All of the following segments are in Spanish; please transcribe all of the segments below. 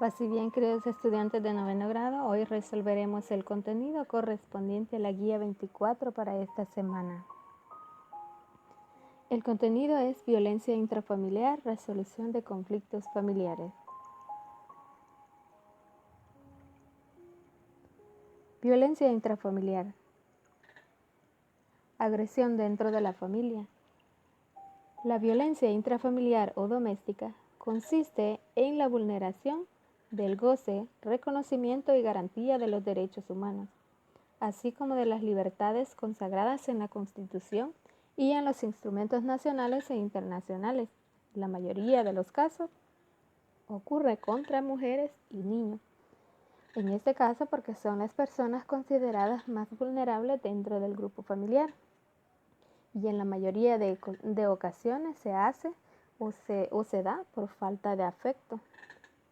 Paz y bien, queridos estudiantes de noveno grado, hoy resolveremos el contenido correspondiente a la guía 24 para esta semana. El contenido es violencia intrafamiliar, resolución de conflictos familiares. Violencia intrafamiliar. Agresión dentro de la familia. La violencia intrafamiliar o doméstica consiste en la vulneración del goce, reconocimiento y garantía de los derechos humanos, así como de las libertades consagradas en la Constitución y en los instrumentos nacionales e internacionales. La mayoría de los casos ocurre contra mujeres y niños. En este caso porque son las personas consideradas más vulnerables dentro del grupo familiar. Y en la mayoría de ocasiones se hace o se da por falta de afecto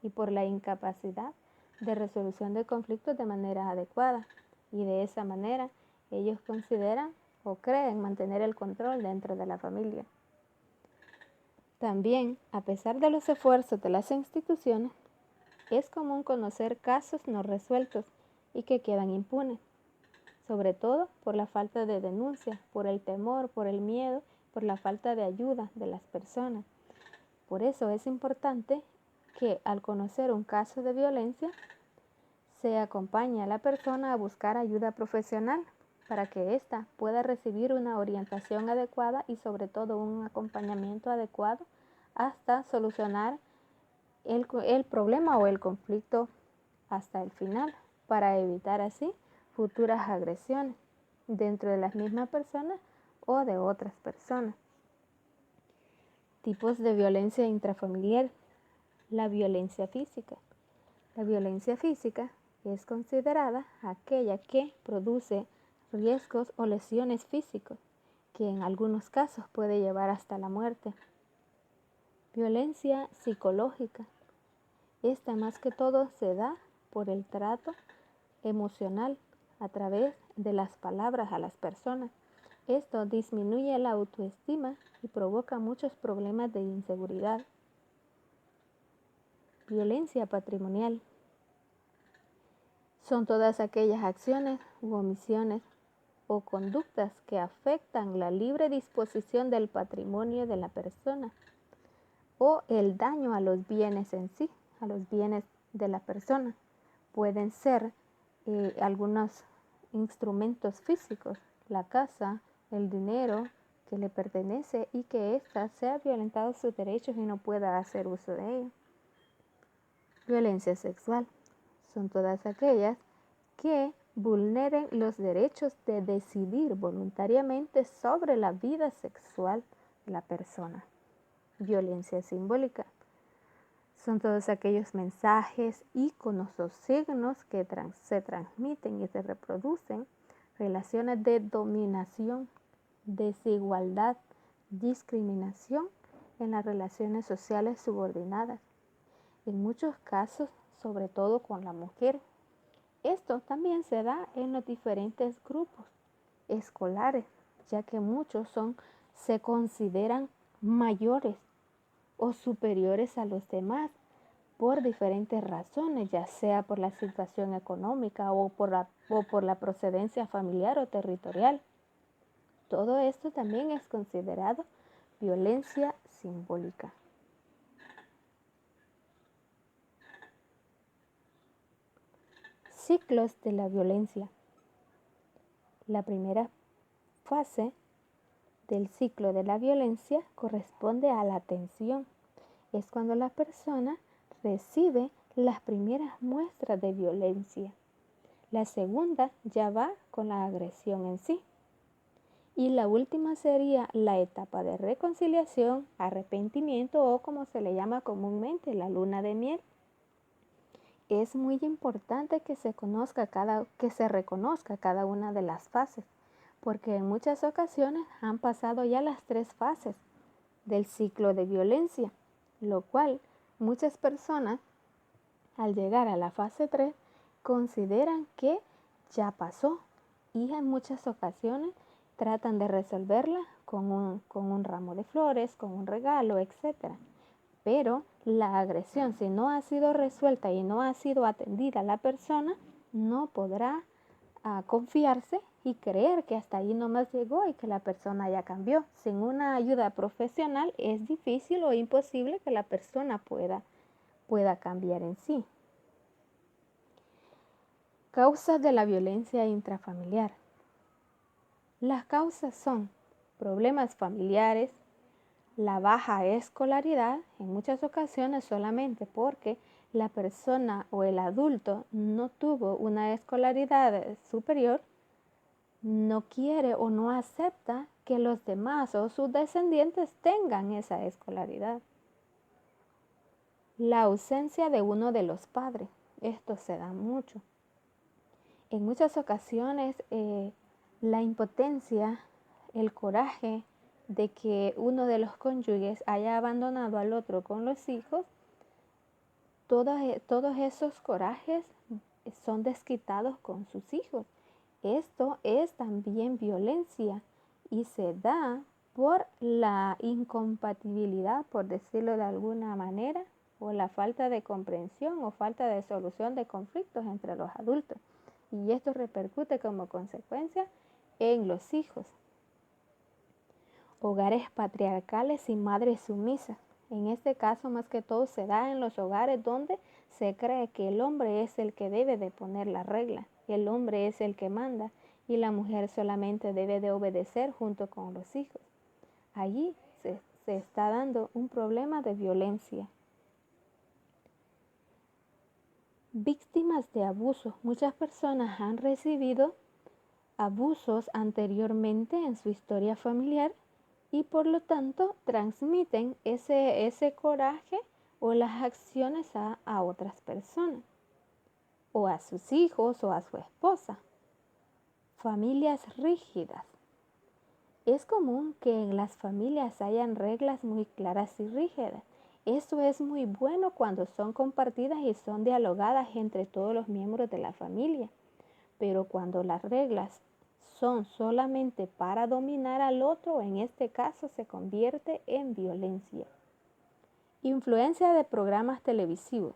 y por la incapacidad de resolución de conflictos de manera adecuada. Y de esa manera ellos consideran o creen mantener el control dentro de la familia. También, a pesar de los esfuerzos de las instituciones, es común conocer casos no resueltos y que quedan impunes, sobre todo por la falta de denuncia, por el temor, por el miedo, por la falta de ayuda de las personas. Por eso es importante que al conocer un caso de violencia, se acompañe a la persona a buscar ayuda profesional para que ésta pueda recibir una orientación adecuada y sobre todo un acompañamiento adecuado hasta solucionar el problema o el conflicto hasta el final, para evitar así futuras agresiones dentro de las mismas personas o de otras personas. Tipos de violencia intrafamiliar. La violencia física. La violencia física es considerada aquella que produce riesgos o lesiones físicos, que en algunos casos puede llevar hasta la muerte. Violencia psicológica. Esta más que todo se da por el trato emocional a través de las palabras a las personas. Esto disminuye la autoestima y provoca muchos problemas de inseguridad. Violencia patrimonial. Son todas aquellas acciones u omisiones o conductas que afectan la libre disposición del patrimonio de la persona o el daño a los bienes en sí, a los bienes de la persona. Pueden ser algunos instrumentos físicos, la casa, el dinero que le pertenece y que ésta sea violentado sus derechos y no pueda hacer uso de ello. Violencia sexual. Son todas aquellas que vulneren los derechos de decidir voluntariamente sobre la vida sexual de la persona. Violencia simbólica. Son todos aquellos mensajes, íconos o signos que se transmiten y se reproducen, relaciones de dominación, desigualdad, discriminación en las relaciones sociales subordinadas. En muchos casos, sobre todo con la mujer. Esto también se da en los diferentes grupos escolares, ya que muchos se consideran mayores o superiores a los demás por diferentes razones, ya sea por la situación económica o por la procedencia familiar o territorial. Todo esto también es considerado violencia simbólica. Ciclos de la violencia. La primera fase del ciclo de la violencia corresponde a la tensión. Es cuando la persona recibe las primeras muestras de violencia. La segunda ya va con la agresión en sí. Y la última sería la etapa de reconciliación, arrepentimiento o como se le llama comúnmente la luna de miel. Es muy importante que se reconozca cada una de las fases, porque en muchas ocasiones han pasado ya las 3 fases del ciclo de violencia, lo cual muchas personas al llegar a la fase 3 consideran que ya pasó y en muchas ocasiones tratan de resolverla con un ramo de flores, con un regalo, etc. Pero la agresión, si no ha sido resuelta y no ha sido atendida la persona, no podrá confiarse y creer que hasta ahí nomás llegó y que la persona ya cambió. Sin una ayuda profesional es difícil o imposible que la persona pueda cambiar en sí. Causas de la violencia intrafamiliar. Las causas son problemas familiares, la baja escolaridad, en muchas ocasiones solamente porque la persona o el adulto no tuvo una escolaridad superior, no quiere o no acepta que los demás o sus descendientes tengan esa escolaridad. La ausencia de uno de los padres, esto se da mucho. En muchas ocasiones la impotencia, el coraje de que uno de los cónyuges haya abandonado al otro con los hijos, todos esos corajes son desquitados con sus hijos. Esto es también violencia y se da por la incompatibilidad, por decirlo de alguna manera, o la falta de comprensión o falta de solución de conflictos entre los adultos. Y esto repercute como consecuencia en los hijos. Hogares patriarcales y madres sumisas. En este caso, más que todo, se da en los hogares donde se cree que el hombre es el que debe de poner la regla, el hombre es el que manda y la mujer solamente debe de obedecer junto con los hijos. Allí se está dando un problema de violencia. Víctimas de abuso. Muchas personas han recibido abusos anteriormente en su historia familiar y por lo tanto transmiten ese coraje o las acciones a otras personas, o a sus hijos o a su esposa. Familias rígidas. Es común que en las familias hayan reglas muy claras y rígidas. Esto es muy bueno cuando son compartidas y son dialogadas entre todos los miembros de la familia. Pero cuando las reglas son solamente para dominar al otro, en este caso se convierte en violencia. Influencia de programas televisivos.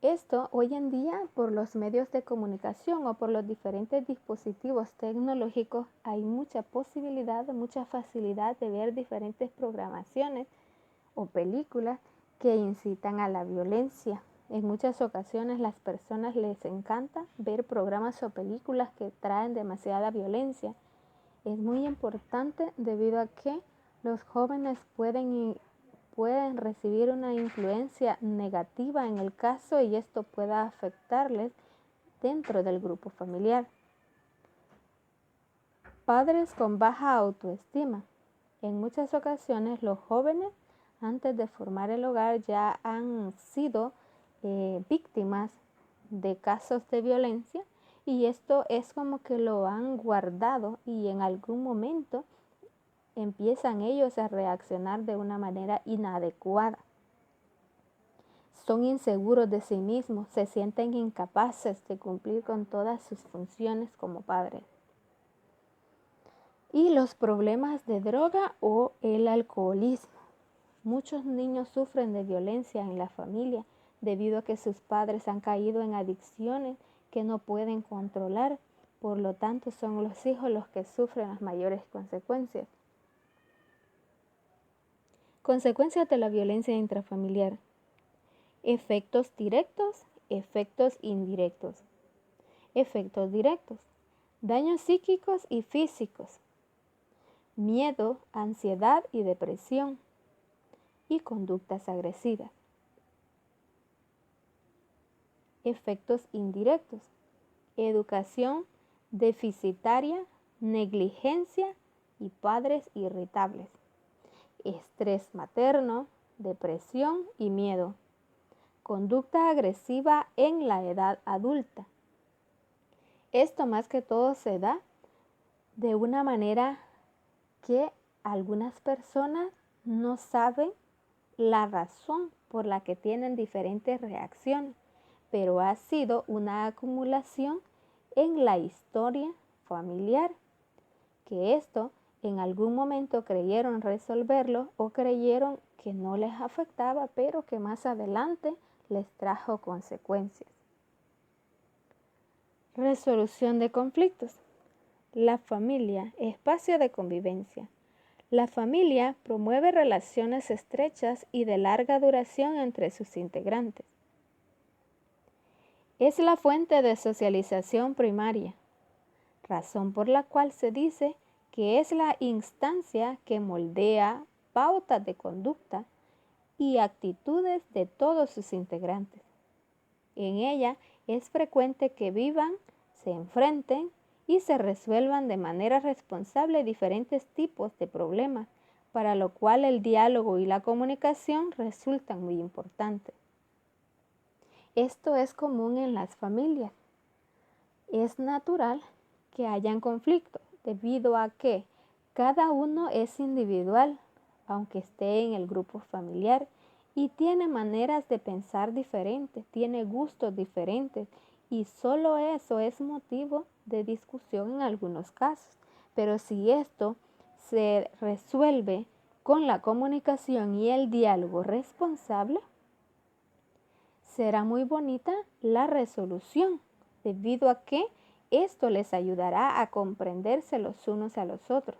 Esto hoy en día por los medios de comunicación o por los diferentes dispositivos tecnológicos hay mucha posibilidad, mucha facilidad de ver diferentes programaciones o películas que incitan a la violencia. En muchas ocasiones las personas les encanta ver programas o películas que traen demasiada violencia. Es muy importante debido a que los jóvenes pueden recibir una influencia negativa en el caso y esto pueda afectarles dentro del grupo familiar. Padres con baja autoestima. En muchas ocasiones los jóvenes antes de formar el hogar ya han sido víctimas de casos de violencia y esto es como que lo han guardado y en algún momento empiezan ellos a reaccionar de una manera inadecuada. Son inseguros de sí mismos, se sienten incapaces de cumplir con todas sus funciones como padres. Y los problemas de droga o el alcoholismo. Muchos niños sufren de violencia en la familia debido a que sus padres han caído en adicciones que no pueden controlar. Por lo tanto, son los hijos los que sufren las mayores consecuencias. Consecuencias de la violencia intrafamiliar. Efectos directos, efectos indirectos. Efectos directos. Daños psíquicos y físicos. Miedo, ansiedad y depresión. Y conductas agresivas. Efectos indirectos. Educación deficitaria, negligencia y padres irritables. Estrés materno, depresión y miedo. Conducta agresiva en la edad adulta. Esto más que todo se da de una manera que algunas personas no saben la razón por la que tienen diferentes reacciones, pero ha sido una acumulación en la historia familiar, que esto En algún momento creyeron resolverlo o creyeron que no les afectaba, pero que más adelante les trajo consecuencias. Resolución de conflictos. La familia, espacio de convivencia. La familia promueve relaciones estrechas y de larga duración entre sus integrantes. Es la fuente de socialización primaria, razón por la cual se dice que es la instancia que moldea pautas de conducta y actitudes de todos sus integrantes. En ella es frecuente que vivan, se enfrenten y se resuelvan de manera responsable diferentes tipos de problemas, para lo cual el diálogo y la comunicación resultan muy importantes. Esto es común en las familias. Es natural que hayan conflictos, debido a que cada uno es individual, aunque esté en el grupo familiar, y tiene maneras de pensar diferentes, tiene gustos diferentes, y solo eso es motivo de discusión en algunos casos. Pero si esto se resuelve con la comunicación y el diálogo responsable, será muy bonita la resolución, debido a que esto les ayudará a comprenderse los unos a los otros,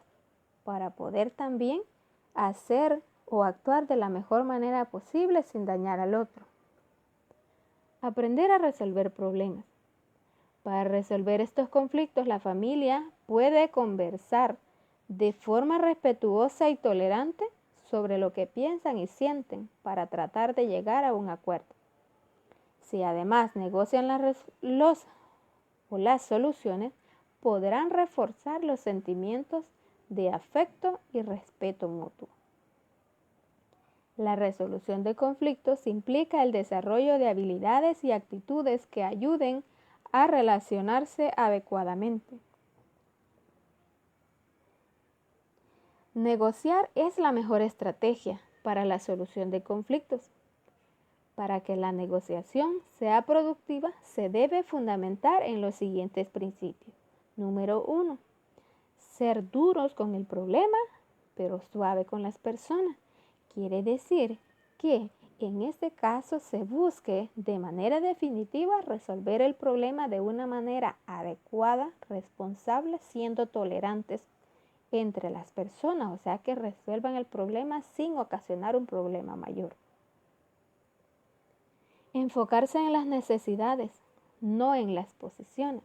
para poder también hacer o actuar de la mejor manera posible sin dañar al otro. Aprender a resolver problemas. Para resolver estos conflictos, la familia puede conversar de forma respetuosa y tolerante sobre lo que piensan y sienten para tratar de llegar a un acuerdo. Si además negocian las soluciones, podrán reforzar los sentimientos de afecto y respeto mutuo. La resolución de conflictos implica el desarrollo de habilidades y actitudes que ayuden a relacionarse adecuadamente. Negociar es la mejor estrategia para la solución de conflictos. Para que la negociación sea productiva, se debe fundamentar en los siguientes principios. Número 1. Ser duros con el problema, pero suave con las personas. Quiere decir que en este caso se busque de manera definitiva resolver el problema de una manera adecuada, responsable, siendo tolerantes entre las personas, o sea que resuelvan el problema sin ocasionar un problema mayor. Enfocarse en las necesidades, no en las posiciones.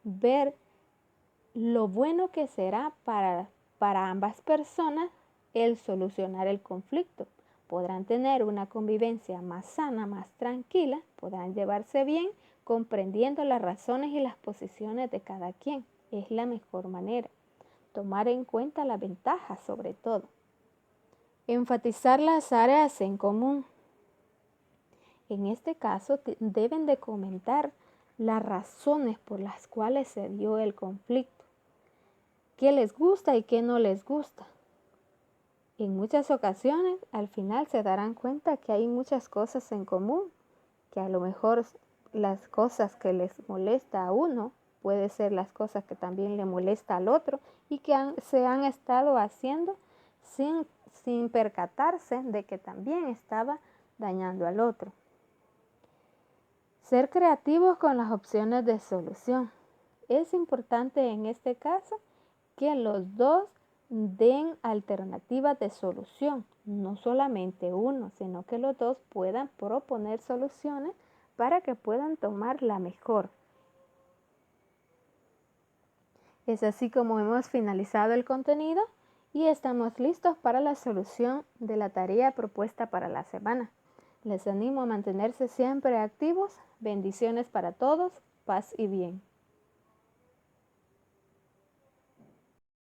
Ver lo bueno que será para ambas personas el solucionar el conflicto. Podrán tener una convivencia más sana, más tranquila, podrán llevarse bien, comprendiendo las razones y las posiciones de cada quien. Es la mejor manera. Tomar en cuenta la ventaja sobre todo. Enfatizar las áreas en común. En este caso deben de comentar las razones por las cuales se dio el conflicto. ¿Qué les gusta y qué no les gusta? En muchas ocasiones al final se darán cuenta que hay muchas cosas en común, que a lo mejor las cosas que les molesta a uno puede ser las cosas que también le molesta al otro y que se han estado haciendo sin percatarse de que también estaba dañando al otro. Ser creativos con las opciones de solución. Es importante en este caso que los dos den alternativas de solución, no solamente uno, sino que los dos puedan proponer soluciones para que puedan tomar la mejor. Es así como hemos finalizado el contenido y estamos listos para la solución de la tarea propuesta para la semana. Les animo a mantenerse siempre activos. Bendiciones para todos, paz y bien.